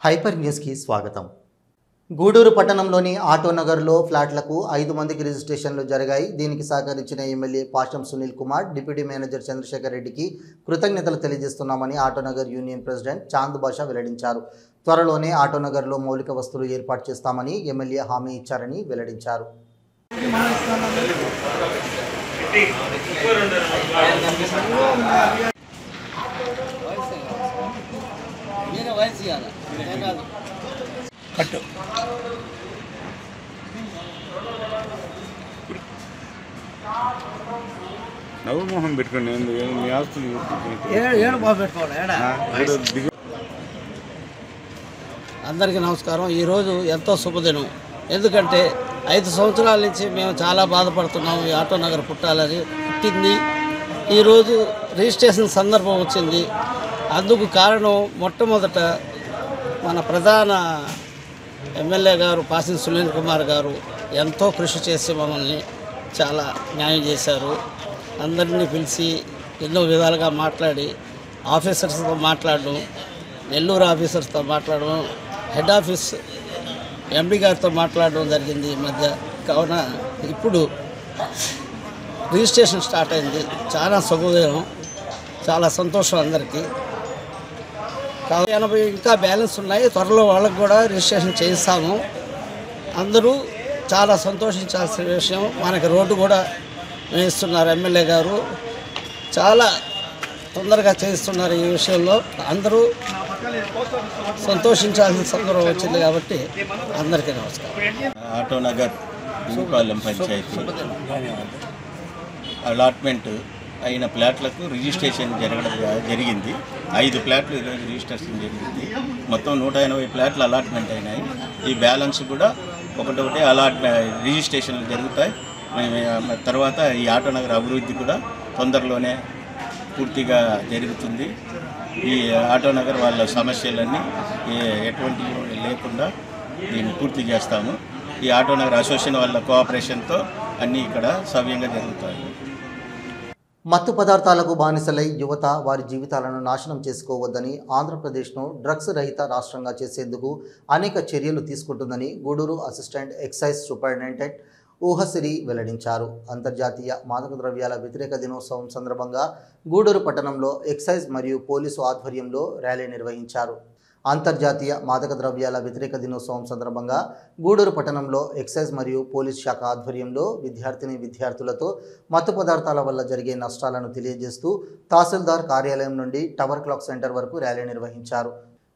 Hyper న్యూస్కి స్వాగతం. గూడూరు పట్టణంలోని ఆటోనగర్లో ఫ్లాట్లకు 5 మందికి రిజిస్ట్రేషన్లు జరిగాయి. దీనికి సహకరించిన MLA Pasham Sunil Kumar, deputy manager Chandrasekhar రెడ్డికి కృతజ్ఞతలు తెలియజేస్తున్నామని ఆటోనగర్ యూనియన్ ప్రెసిడెంట్ చాంద్ బాషా వెల్లడించారు. త్వరలోనే ఆటోనగర్లో మౌలిక వస్తువులు ఏర్పాటు చేస్తామని ఎమ్మెల్యే హామీ ఇచ్చారని వెల్లడించారు. నవమోహన్ పెట్టుకోండి. మీ ఆస్తులు అందరికీ నమస్కారం. ఈరోజు ఎంతో శుభదినం. ఎందుకంటే 5 సంవత్సరాల నుంచి మేము చాలా బాధపడుతున్నాము. ఈ ఆటోనగర్ పుట్టింది. ఈరోజు రిజిస్ట్రేషన్ సందర్భం వచ్చింది. అందుకు కారణం మొట్టమొదట మన ప్రధాన ఎమ్మెల్యే గారు పాషం సునీల్ కుమార్ గారు ఎంతో కృషి చేసి మమ్మల్ని చాలా న్యాయం చేశారు. అందరినీ పిలిచి ఎన్నో విధాలుగా మాట్లాడి ఆఫీసర్స్తో మాట్లాడడం, నెల్లూరు ఆఫీసర్స్తో మాట్లాడడం, హెడ్ ఆఫీస్ ఎండి గారితో మాట్లాడడం జరిగింది ఈ మధ్య. కావున ఇప్పుడు రిజిస్ట్రేషన్ స్టార్ట్ అయింది. చాలా శుభోదయం, చాలా సంతోషం అందరికీ. 80 ఇంకా బ్యాలెన్స్ ఉన్నాయి. త్వరలో వాళ్ళకు కూడా రిజిస్ట్రేషన్ చేయిస్తాము. అందరూ చాలా సంతోషించాల్సిన విషయం. మనకి రోడ్డు కూడా వేయిస్తున్నారు. ఎమ్మెల్యే గారు చాలా తొందరగా చేయిస్తున్నారు. ఈ విషయంలో అందరూ సంతోషించాల్సిన సందర్భం వచ్చింది కాబట్టి అందరికీ నమస్కారం. ఆటోనగర్ భూపాలెం పంచాయతీ అలాట్మెంట్ అయిన ప్లాట్లకు రిజిస్ట్రేషన్ జరిగింది. 5 ప్లాట్లు ఈరోజు రిజిస్ట్రేషన్ జరిగింది. మొత్తం 180 ప్లాట్లు అలాట్మెంట్ అయినాయి. ఈ బ్యాలెన్స్ కూడా ఒకటొకటి రిజిస్ట్రేషన్లు జరుగుతాయి. తర్వాత ఈ ఆటోనగర్ అభివృద్ధి కూడా తొందరలోనే పూర్తిగా జరుగుతుంది. ఈ ఆటోనగర్ వాళ్ళ సమస్యలన్నీ ఎటువంటి లేకుండా దీన్ని పూర్తి చేస్తాము. ఈ ఆటోనగర్ అసోసియేషన్ వాళ్ళ కోఆపరేషన్తో అన్నీ ఇక్కడ సవ్యంగా జరుగుతాయి. మత్తు పదార్థాలకు బానిసలై యువత వారి జీవితాలను నాశనం చేసుకోవద్దని, ఆంధ్రప్రదేశ్ను డ్రగ్స్ రహిత రాష్ట్రంగా చేసేందుకు అనేక చర్యలు తీసుకుంటుందని గూడూరు అసిస్టెంట్ ఎక్సైజ్ సూపరింటెండెంట్ ఊహసిరి వెల్లడించారు. అంతర్జాతీయ మాదక ద్రవ్యాల వ్యతిరేక దినోత్సవం సందర్భంగా గూడూరు పట్టణంలో ఎక్సైజ్ మరియు పోలీసు ఆధ్వర్యంలో ర్యాలీ నిర్వహించారు. అంతర్జాతీయ మాదక ద్రవ్యాల వ్యతిరేక దినోత్సవం సందర్భంగా గూడూరు పట్టణంలో ఎక్సైజ్ మరియు పోలీస్ శాఖ ఆధ్వర్యంలో విద్యార్థులతో మత్తు పదార్థాల వల్ల జరిగే నష్టాలను తెలియజేస్తూ తహసీల్దార్ కార్యాలయం నుండి టవర్ క్లాక్ సెంటర్ వరకు ర్యాలీ నిర్వహించారు.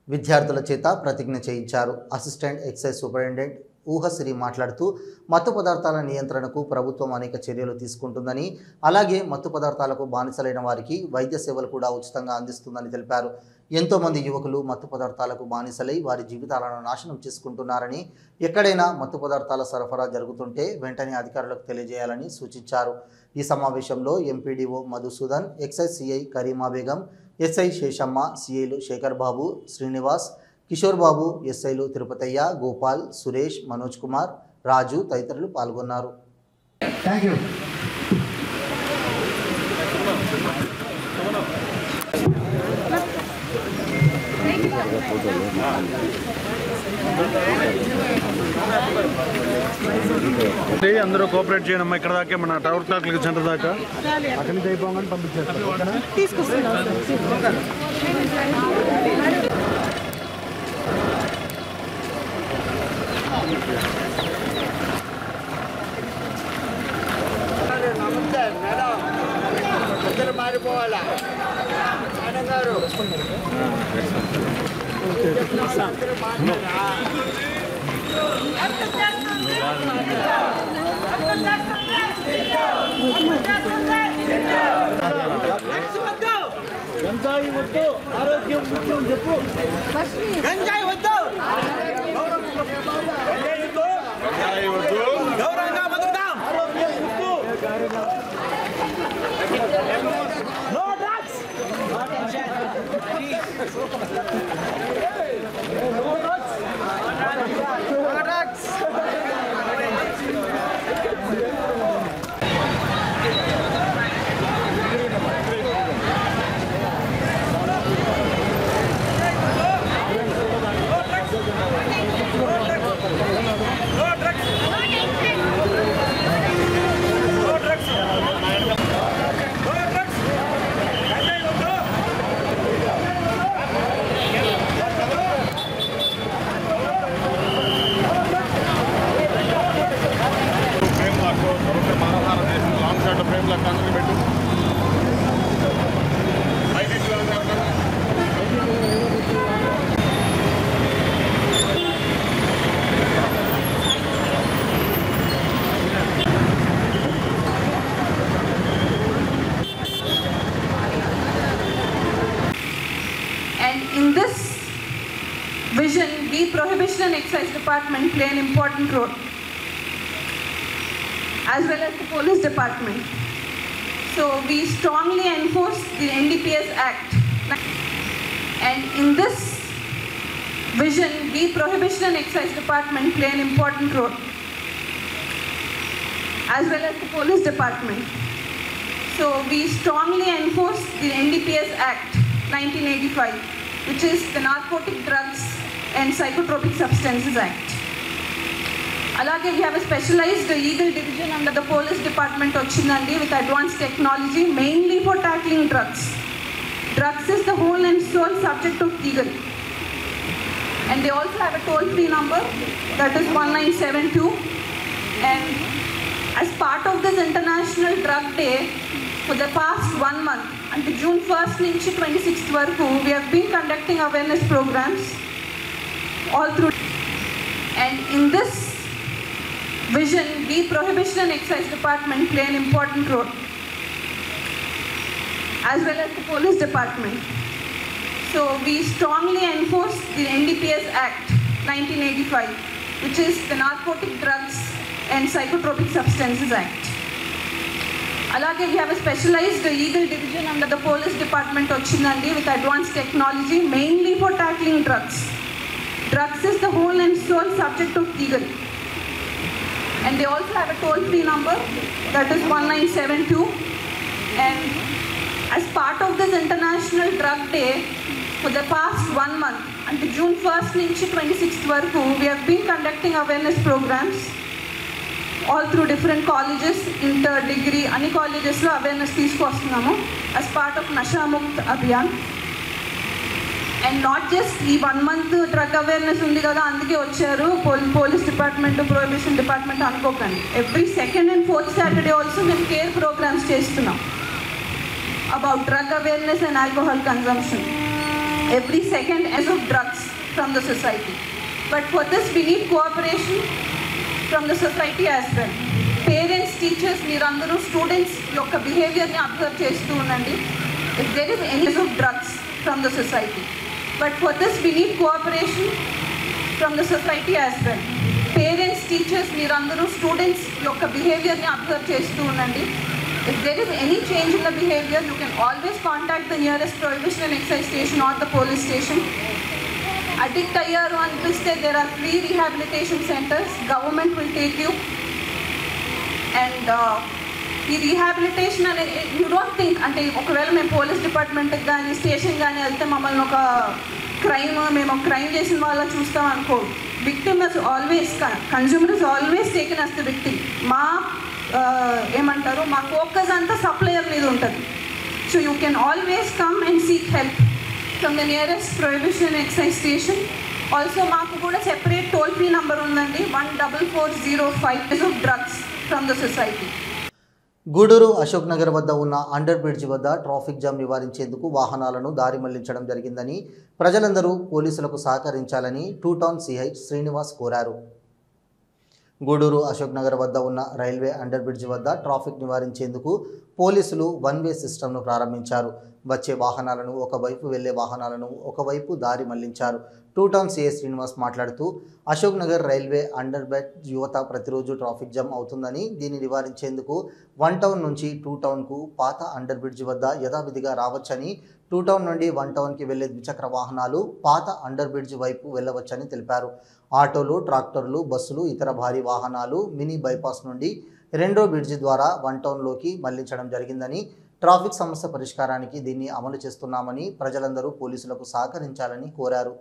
విద్యార్థుల చేత ప్రతిజ్ఞ చేయించారు. అసిస్టెంట్ ఎక్సైజ్ సూపరింటెండెంట్ ఊహసిరి మాట్లాడుతూ మత్తు పదార్థాల నియంత్రణకు ప్రభుత్వం అనేక చర్యలు తీసుకుంటుందని, అలాగే మత్తు పదార్థాలకు బానిసలైన వారికి వైద్య సేవలు కూడా ఉచితంగా అందిస్తుందని తెలిపారు. ఎంతోమంది యువకులు మత్తు పదార్థాలకు బానిసలై వారి జీవితాలను నాశనం చేసుకుంటున్నారని, ఎక్కడైనా మత్తు పదార్థాల సరఫరా జరుగుతుంటే వెంటనే అధికారులకు తెలియజేయాలని సూచించారు. ఈ సమావేశంలో MPDO Madhusudan, excise CI Karima Begum, SI Seshamma, సిఐలు శేఖర్ బాబు, శ్రీనివాస్, కిషోర్ బాబు, ఎస్ఐలు తిరుపతయ్య, గోపాల్, సురేష్, మనోజ్ కుమార్, రాజు తదితరులు పాల్గొన్నారు. అందరూ కోఆపరేట్ చేయండి అమ్మా. ఇక్కడ దాకా మన టవర్ క్లాక్ సెంటర్ దాకా అక్కడి నుంచి అయిపోగానే పంపించేస్తారు. మారిపోవాలా గారు గంజాయి వద్దు, ఆరోగ్యం ముఖ్యం చెప్పు. గంజాయి వద్దు, గౌరవంగా బతుకుతాం. ఆరోగ్యం ముఖ్యం. No drugs. అట్లా ఫ్రేమ్లో అందరినీ పెట్టి And in this vision, we Prohibition and Excise Department play an important role, as well as the Police Department. So we strongly enforce the NDPS Act. And in this vision, we Prohibition and Excise Department play an important role, as well as the Police Department. So we strongly enforce the NDPS Act 1985, which is the Narcotic Drugs and Psychotropic Substances Act. Alage, we have a specialized legal division under the Police Department ochindandi with advanced technology, mainly for tackling drugs. Drugs is the whole and sole subject of legal. And they also have a toll-free number, that is 1972. And as part of this International Drug Day, for the past 1 month, until June 1st నుంచి 26th వరకు, we have been conducting awareness programs all through. And in this vision, we Prohibition and Excise Department play an important role, as well as the Police Department. So we strongly enforce the NDPS Act 1985, which is the Narcotic Drugs and Psychotropic Substances Act. Alage, we have a specialized legal division under the Police Department ochindandi with advanced technology, mainly for tackling drugs. Drugs is the whole and sole subject of legal. And they also have a toll-free number, that is 1972. And as part of this International Drug Day, for the past 1 month, until June 1st నుంచి 26th వరకు, we have been conducting awareness programs all through different colleges, inter, degree, any colleges lo awareness తీసుకొస్తున్నాము as part of Nasha Mukt Abhiyan. And not just ఈ 1 month drug awareness ఉంది కదా అందుకే వచ్చారు police department prohibition department అనుకోకండి. Every second and fourth Saturday also మేము care programmes చేస్తున్నాం about drug awareness and alcohol consumption. Every second as of drugs from the society. But for this we need cooperation from the society as well. Parents, teachers, meerandaru students yokka behavior ni observe chestu unnandi. If there is any of drugs from the society. But for this we need cooperation from the society as well. Parents, teachers, meerandaru students yokka behavior ni observe chestu unnandi. If there is any change in the behavior, you can always contact the nearest Prohibition and Excise station or the police station. Addict ayyaru anipiste, there are free rehabilitation centers. Government will take you. And ఈ rehabilitation అనేది you don't think అంటే ఒకవేళ మేము police డిపార్ట్మెంట్కి కానీ station కానీ వెళ్తే మమ్మల్ని ఒక మేము ఒక క్రైమ్ చేసిన వాళ్ళ చూస్తాం అనుకో. Victim is always consumer is always taken as the victim. మా ఏమంటారు మా ఫోకస్ అంతా సప్లయర్ మీద ఉంటుంది. So you can always come and seek help from the nearest prohibition excise station. Also మాకు కూడా సెపరేట్ టోల్ ఫ్రీ నెంబర్ ఉందండి 14405 off drugs from the society. Gudur Ashok Nagar వద్ద ఉన్న అండర్ బ్రిడ్జ్ వద్ద ట్రాఫిక్ జామ్ నివారించేందుకు వాహనాలను దారి మళ్లించడం జరిగిందని ప్రజలందరూ పోలీసులకు సహకరించాలని టూ టౌన్ సిఐ శ్రీనివాస్ కోరారు. గూడూరు అశోక్ నగర్ వద్ద ఉన్న రైల్వే అండర్ బ్రిడ్జ్ వద్ద ట్రాఫిక్ నివారించేందుకు పోలీసులు వన్ వే సిస్టమ్ను ప్రారంభించారు. వచ్చే వాహనాలను ఒకవైపు వెళ్లే వాహనాలను ఒకవైపు దారి మళ్లించారు. టూ టౌన్ సిఐ శ్రీనివాస్ మాట్లాడుతూ Ashok Nagar railway under bridge యువత ప్రతిరోజు ట్రాఫిక్ జామ్ అవుతుందని దీన్ని నివారించేందుకు 1 టౌన్ నుంచి 2 టౌన్కు పాత అండర్ బ్రిడ్జ్ వద్ద యథావిధిగా రావచ్చని, 2 టౌన్ నుండి 1 టౌన్కి వెళ్లే ద్విచక్ర వాహనాలు పాత అండర్ బ్రిడ్జ్ వైపు వెళ్లవచ్చని తెలిపారు. ఆటోలు, ట్రాక్టర్లు, బస్సులు, ఇతర భారీ వాహనాలు మినీ బైపాస్ నుండి 2వ బ్రిడ్జి ద్వారా 1 టౌన్లోకి మళ్లించడం జరిగిందని, ట్రాఫిక్ సమస్య పరిష్కారానికి దీన్ని అమలు చేస్తున్నామని ప్రజలందరూ పోలీసులకు సహకరించాలని కోరారు.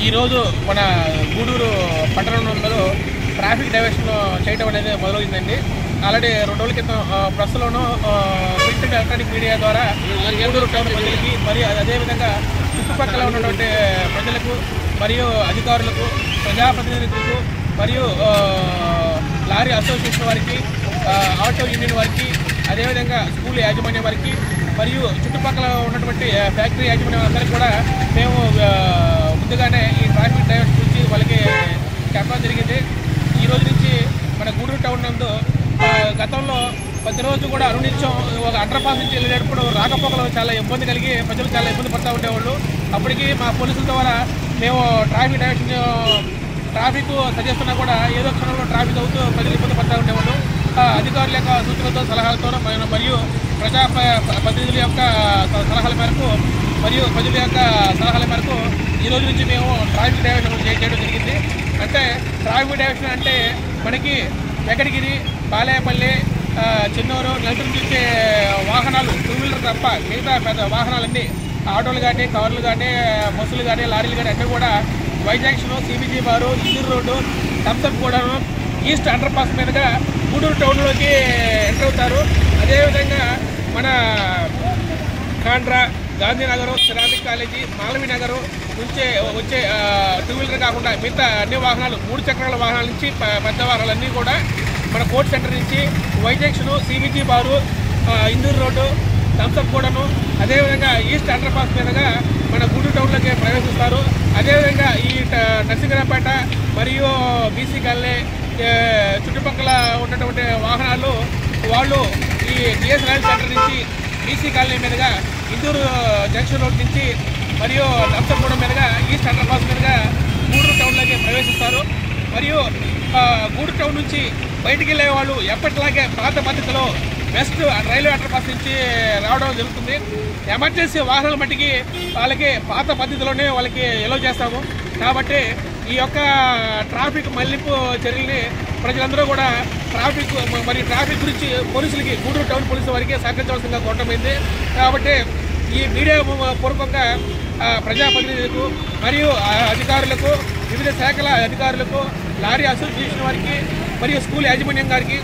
ఈరోజు మన గూడూరు పట్టణంలో ట్రాఫిక్ డైవర్షన్ చేయడం అనేది మొదలైందండి. ఆల్రెడీ 2 రోజుల క్రితం ప్రెస్లోనూ ప్రింట్ ఎలక్ట్రానిక్ మీడియా ద్వారా గూడూరు టౌన్ ప్రజలకి మరియు అదేవిధంగా చుట్టుపక్కల ఉన్నటువంటి ప్రజలకు మరియు అధికారులకు, ప్రజాప్రతినిధులకు మరియు లారీ అసోసియేషన్ వారికి, ఆటో యూనియన్ వారికి, అదేవిధంగా స్కూల్ యాజమాన్యం వారికి మరియు చుట్టుపక్కల ఉన్నటువంటి ఫ్యాక్టరీ యాజమాన్యం అందరికీ కూడా మేము ముందుగానే ఈ ట్రాఫిక్ డైవర్షన్ గురించి వాళ్ళకి చెప్పడం జరిగింది. ఈ రోజు నుంచి మన గూడూరు టౌన్ నందు గతంలో ప్రతిరోజు కూడా అనునిత్యం ఒక అండర్ పాస్ నుంచి వెళ్ళేటప్పుడు రాకపోకలు చాలా ఇబ్బంది కలిగి ప్రజలు చాలా ఇబ్బంది పడుతూ ఉండేవాళ్ళు. అప్పటికి మా పోలీసుల ద్వారా మేము ట్రాఫిక్ డైవర్షన్ ట్రాఫిక్ సజెస్తున్నా కూడా ఏదో క్షణంలో ట్రాఫిక్ అవుతూ ప్రజలు ఇబ్బంది పడుతూ ఉండేవాళ్ళు. అధికారుల యొక్క సూచనలతో, సలహాలతో మరియు ప్రతినిధుల యొక్క సలహాల మేరకు మరియు ప్రజల యొక్క సలహాల మేరకు ఈ రోజు నుంచి మేము ట్రాఫిక్ డైవర్షన్ చేయడం జరిగింది. అంటే ట్రాఫిక్ డైవర్షన్ అంటే మనకి వెంకటగిరి, బాలేపల్లి, చెన్నూరు, నెల్లూరు నుంచి వాహనాలు 2 వీలర్ తప్ప మిగతా పెద్ద వాహనాలన్నీ ఆటోలు కానీ, కార్లు కానీ, బస్సులు కానీ, లారీలు కానీ అన్నీ కూడా వైజాగ్షను, సిబిజీ బారు, ఇందూరు రోడ్డు, థమ్సప్ కూడాను ఈస్ట్ అండర్ పాస్ మీదుగా గూడూరు టౌన్లోకి ఎంటర్ అవుతారు. అదేవిధంగా మన కాండ్రా, గాంధీనగర్, సెరామిక్ కాలేజీ, మాలవీ నగర్ నుంచి వచ్చే 2 వీలర్ కాకుండా మిగతా అన్ని వాహనాలు 3 చక్రాల వాహనాల నుంచి పెద్ద వాహనాలన్నీ కూడా మన కోర్ట్ సెంటర్ నుంచి వైజాగ్షను, సిబిజీ బారు, ఇందూరు రోడ్డు, థమ్సప్ కూడాను అదేవిధంగా ఈస్ట్ అండర్ పాస్ మీదుగా మన గూడూరు టౌన్లోకి ప్రవేశిస్తారు. అదేవిధంగా ఈ నరసింగరాపేట మరియు బీసీ కాలనీ చుట్టుపక్కల ఉన్నటువంటి వాహనాలు వాళ్ళు ఈ డిఎస్ రాయల్ సెంటర్ నుంచి బీసీ కాలనీ మీదుగా ఇందూరు జంక్షన్ రోడ్ నుంచి మరియు థమ్సప్ మీదుగా ఈస్ట్ అండర్ పాస్ మీదుగా గూడూరు టౌన్లోకి ప్రవేశిస్తారు. మరియు గూడూరు టౌన్ నుంచి బయటికి వెళ్ళే వాళ్ళు ఎప్పటిలాగే పాత పద్ధతిలో వెస్ట్ రైల్వే అండర్ పాస్ నుంచి రావడం జరుగుతుంది. ఎమర్జెన్సీ వాహనాల మట్టికి వాళ్ళకి పాత పద్ధతిలోనే వాళ్ళకి ఎలో చేస్తాము. కాబట్టి ఈ యొక్క ట్రాఫిక్ మళ్లింపు చర్యల్ని ప్రజలందరూ కూడా ట్రాఫిక్ గురించి పోలీసులకి, గూడూరు టౌన్ పోలీసుల వారికి సహకరించవలసిందిగా కోరటమైంది. కాబట్టి ఈ మీడియా పూర్వకంగా ప్రజాప్రతినిధులకు మరియు అధికారులకు, వివిధ శాఖల అధికారులకు, లారీ అసోసియేషన్ వారికి మరియు స్కూల్ యాజమాన్యం గారికి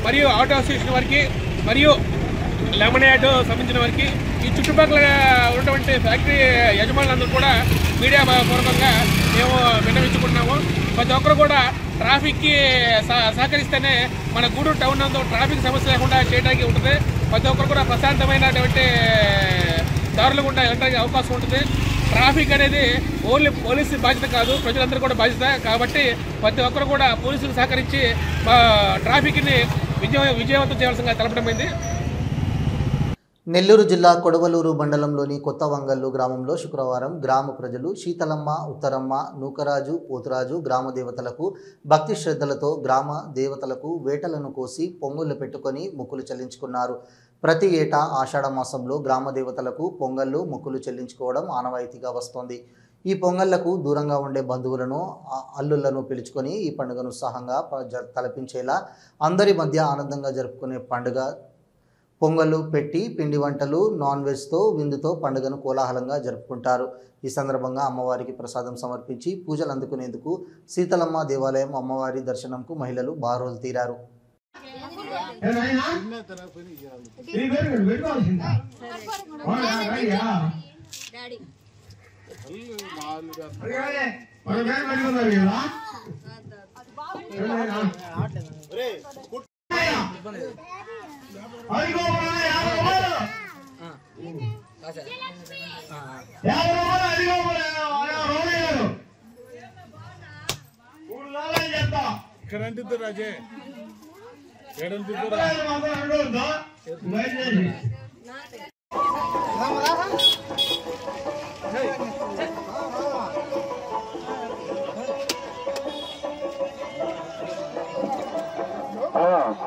మరియు ఆటో అసోసియేషన్ వారికి మరియు లెమన్ యార్డ్ సంబంధించిన వారికి, ఈ చుట్టుపక్కల ఉన్నటువంటి ఫ్యాక్టరీ యజమానులందరూ కూడా మీడియా పూర్వకంగా మేము విన్నవించుకుంటున్నాము. ప్రతి ఒక్కరు కూడా ట్రాఫిక్కి సహకరిస్తేనే మన గూడూరు టౌన్ నందు ట్రాఫిక్ సమస్య లేకుండా చేయడానికి ఉంటుంది. ప్రతి ఒక్కరు కూడా ప్రశాంతమైనటువంటి దారులు గుండా వెళ్ళడానికి అవకాశం ఉంటుంది. ట్రాఫిక్ అనేది ఓన్లీ పోలీసు బాధ్యత కాదు, ప్రజలందరూ కూడా బాధ్యత. కాబట్టి ప్రతి ఒక్కరు కూడా పోలీసులకు సహకరించి ట్రాఫిక్ని విజయవంతం చేయాల్సిందిగా తెలపడమైంది. నెల్లూరు జిల్లా కొడవలూరు మండలంలోని కొత్త వంగల్లు గ్రామంలో శుక్రవారం గ్రామ ప్రజలు శీతలమ్మ, ఉత్తరమ్మ, నూకరాజు, పోతురాజు గ్రామ దేవతలకు భక్తి శ్రద్ధలతో గ్రామ దేవతలకు వేటలను కోసి పొంగులు పెట్టుకొని మొక్కులు చెల్లించుకున్నారు. ప్రతి ఏటా ఆషాఢ మాసంలో గ్రామ దేవతలకు పొంగళ్ళు, మొక్కులు చెల్లించుకోవడం ఆనవాయితీగా వస్తోంది. ఈ పొంగళ్లకు దూరంగా ఉండే బంధువులను, అల్లుళ్లను పిలుచుకొని ఈ పండుగను ఉత్సాహంగా తలపించేలా అందరి మధ్య ఆనందంగా జరుపుకునే పండుగ. పొంగళ్ళు పెట్టి పిండి వంటలు, నాన్ వెజ్తో విందుతో పండుగను కోలాహలంగా జరుపుకుంటారు. ఈ సందర్భంగా అమ్మవారికి ప్రసాదం సమర్పించి పూజలు అందుకునేందుకు శీతలమ్మ దేవాలయం అమ్మవారి దర్శనంకు మహిళలు బారులు తీరారు. ఇక్కడ రాజే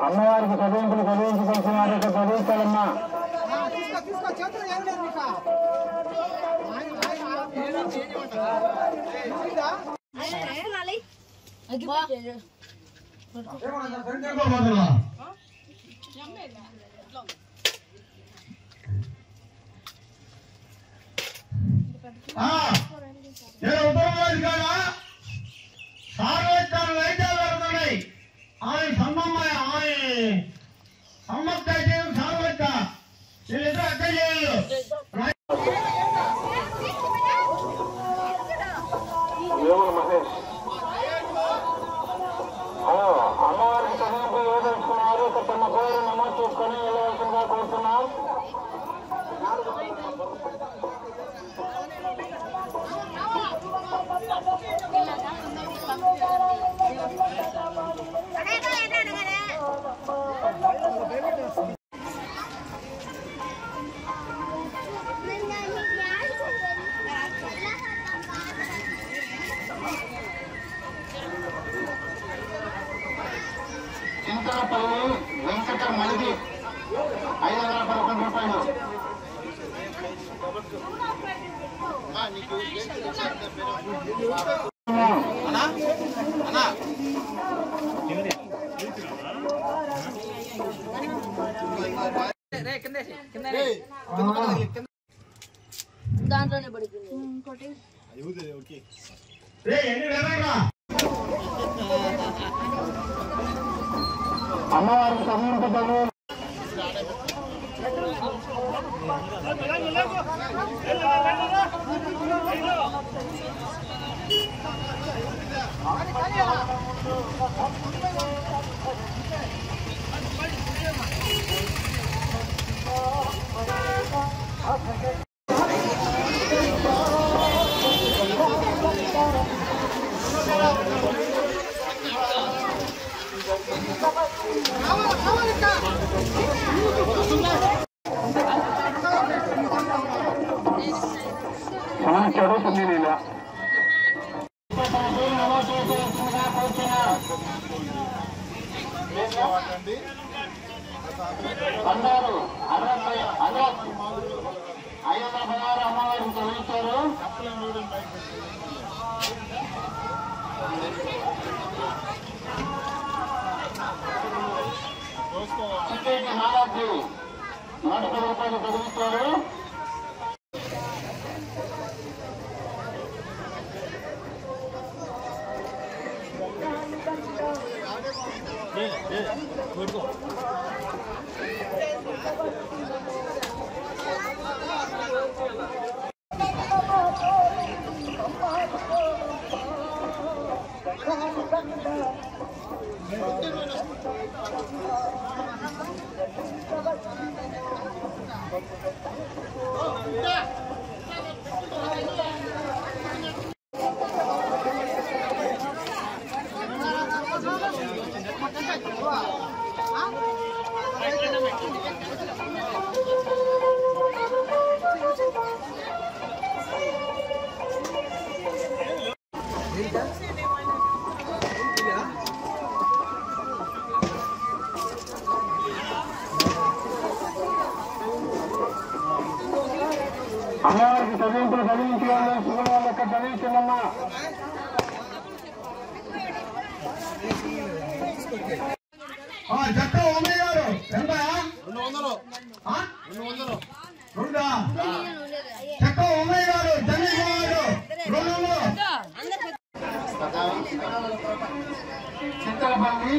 అమ్మవారికి చదివించుకోవాలంటే చదివించాలమ్మా. ఉత్తరం కోరుతున్నాం. చింతలపల్లి వెంకట మలిది 511 రూపాయలు. దాంట్లోనే పడుతుంది ఇంకోటి అమ్మవారికి సమర్పించండి. చదువుతుంది నేను బండారు 516 అమ్మవారికి చదివించారు. చిట్టేటి నాగార్జు 110 రూపాయలు చదివించారు. అమ్మవారికి చదివింపులు చదివించి వాళ్ళు శుభ్రం లెక్క చదివించిందమ్మా. చక్క ఓమయ్య గారు ఎంత 200 చక్క ఓమయ్య గారు చింతలపల్లి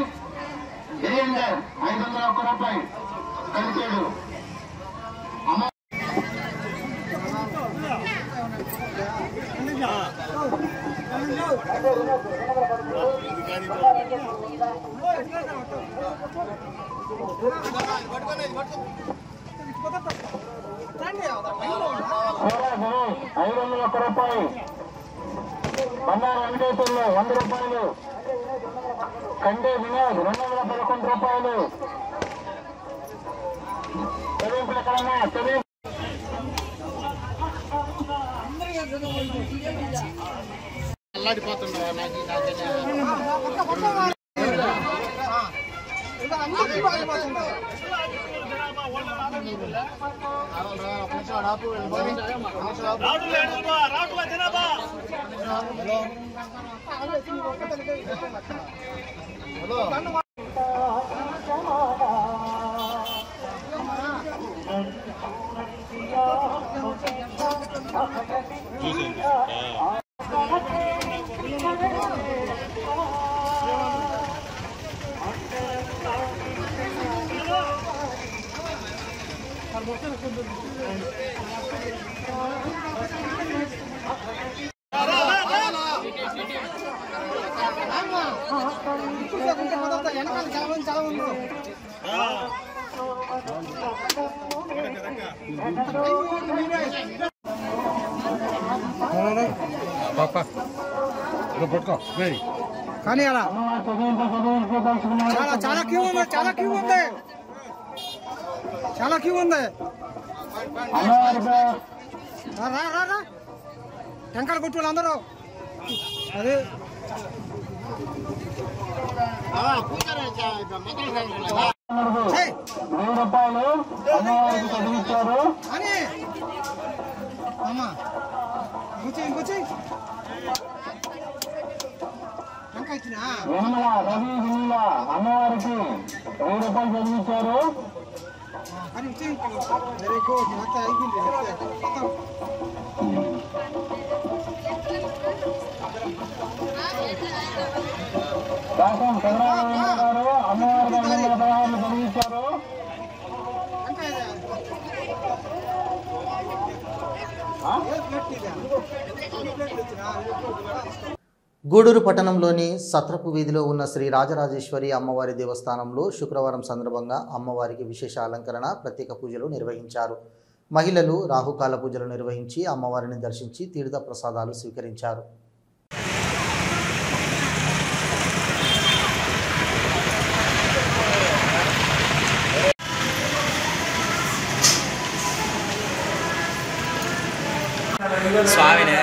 జయందర్ 501 రూపాయలు కలిసాడు. రూపాయలు బండారు వెంకటేశ్వర్లు 100 రూపాయలు. కండే వినోద్ 211 రూపాయలు. చదివింపుల కన్నా చదివి అల్లాడిపోతుండ్రా కానీ అలా చాలా క్యూ ఉంది, చాలా క్యూ ఉంది, చాలా క్యూ ఉంది. రా టెంకాయలు కొట్టుకోండి అందరూ. అదే అని అమ్మా ఇంకొచ్చి అమ్మవారికి 1000 రూపాయలు చదివించారు. Very good. దాసం చంద్రబాబు గారు అమ్మవారికి 216 చదివించారు. గూడూరు పట్టణంలోని సత్రపు వీధిలో ఉన్న శ్రీ రాజరాజేశ్వరి అమ్మవారి దేవస్థానంలో శుక్రవారం సందర్భంగా అమ్మవారికి విశేష అలంకరణ, ప్రత్యేక పూజలు నిర్వహించారు. మహిళలు రాహుకాల పూజలు నిర్వహించి అమ్మవారిని దర్శించి తీర్థ ప్రసాదాలు స్వీకరించారు. స్వామినే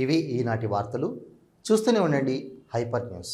ఇవి ఈనాటి వార్తలు. చూస్తూనే ఉండండి హైపర్ న్యూస్.